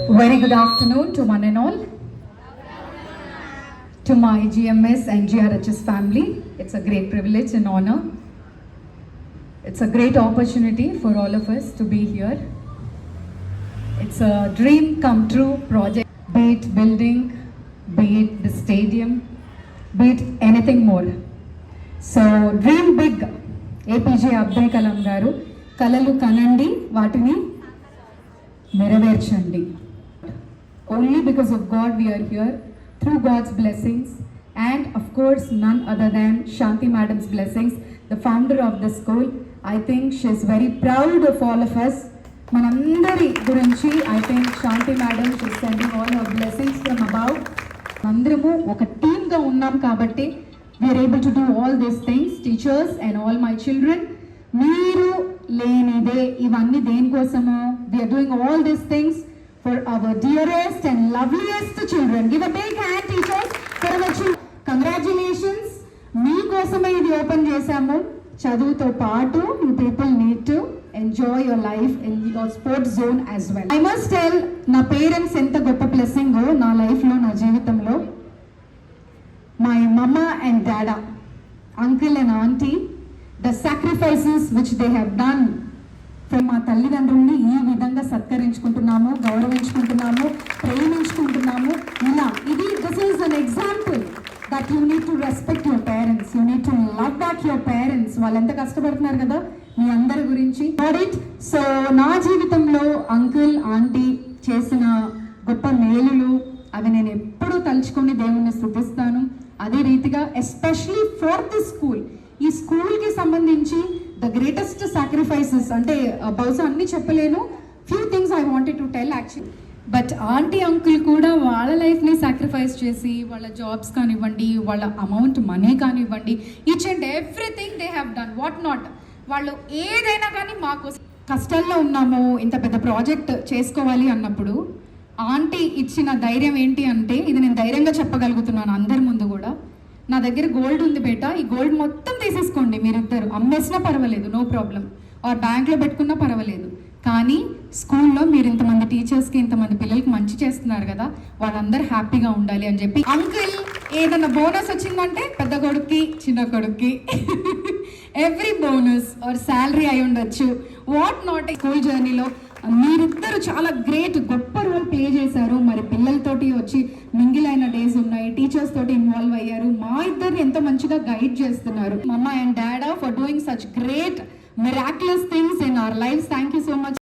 Very good afternoon to one and all. To my GMS and GRHS family, it's a great privilege and honor. It's a great opportunity for all of us to be here. It's a dream come true project, be it building, be it the stadium, be it anything more. So dream big, APJ Abdul Kalam garu, kalalu kanandi, vatini నెరవేర్చండి. Only because of God we are here, through God's blessings, and of course none other than Shanti Madam's blessings, the founder of the school. I think she is very proud of all of us. Manandari gurinchi, I think Shanti Madam is sending all her blessings from above. Mandaramu oka team ga unnam kabatti we are able to do all these things. Teachers and all my children, మీరు లేనిదే ఇవన్నీ దేనికోసమో we are doing all these things for our dearest and loveliest children. Give a big hand, teachers, for our children. Congratulations, మీకోసమే ఇది open చేశాము. చదువుతో పాటు you people need to enjoy your life in your sports zone as well. I must tell, నా parents ఎంత గొప్ప blessing నా లైఫ్లో, నా జీవితంలో. My mama and dada, uncle and auntie, the sacrifices which they have done. మా తల్లిదండ్రుల్ని ఈ విధంగా సత్కరించుకుంటున్నాము, గౌరవించుకుంటున్నాము, ప్రేమించుకుంటున్నాము. ఇలా ఇది this is an example that you need to respect your parents, you need to love back your parents. వాళ్ళు ఎంత కష్టపడుతున్నారు కదా మీ అందరి గురించి. సో నా జీవితంలో అంకుల్ ఆంటీ చేసిన గొప్ప మేలులు అవి నేను ఎప్పుడూ తలుచుకొని దేవుణ్ణి స్తుతిస్తాను. అదే రీతిగా ఎస్పెషలీ ఫర్ దిస్ స్కూల్, ఈ స్కూల్కి సంబంధించి ద గ్రేటెస్ట్ సాక్రిఫైసెస్ అంటే బహుశా అన్ని చెప్పలేను. Few things I wanted to tell actually. But aunty uncle కూడా వాళ్ళ లైఫ్ని సాక్రిఫైస్ చేసి వాళ్ళ జాబ్స్ కానివ్వండి, వాళ్ళ అమౌంట్ మనీ కానివ్వండి, each and everything they have done what not. వాళ్ళు ఏదైనా కానీ మాకు కష్టాల్లో ఉన్నాము, ఇంత పెద్ద ప్రాజెక్ట్ చేసుకోవాలి అన్నప్పుడు ఆంటీ ఇచ్చిన ధైర్యం ఏంటి అంటే, ఇది నేను ధైర్యంగా చెప్పగలుగుతున్నాను అందరి ముందు కూడా, నా దగ్గర గోల్డ్ ఉంది బేట, ఈ గోల్డ్ మొత్తం తీసేసుకోండి మీరిద్దరు, అమ్మేసినా పర్వాలేదు, నో ప్రాబ్లం, ఆర్ బ్యాంక్లో పెట్టుకున్నా పర్వాలేదు, కానీ స్కూల్లో మీరు ఇంతమంది టీచర్స్కి ఇంతమంది పిల్లలకి మంచి చేస్తున్నారు కదా, వాళ్ళందరూ హ్యాపీగా ఉండాలి అని చెప్పి. అంకుల్ ఏదన్నా బోనస్ వచ్చిందంటే పెద్ద కొడుక్కి చిన్న కొడుక్కి ఎవ్రీ బోనస్ ఆర్ శాలరీ అయి ఉండొచ్చు, వాట్ నాట్. స్కూల్ జర్నీలో మీరిద్దరు చాలా గ్రేట్ గొప్ప రోల్ ప్లే చేశారు. మరి పిల్లలతోటి వచ్చి మింగిల్ అయిన డేస్ ఉన్నాయి, టీచర్స్ తోటి ఇన్వాల్వ్ అయ్యారు, మా ఇద్దరిని ఎంతో మంచిగా గైడ్ చేస్తున్నారు. Mamma and dada for doing such great miraculous things in our lives. Thank you so much.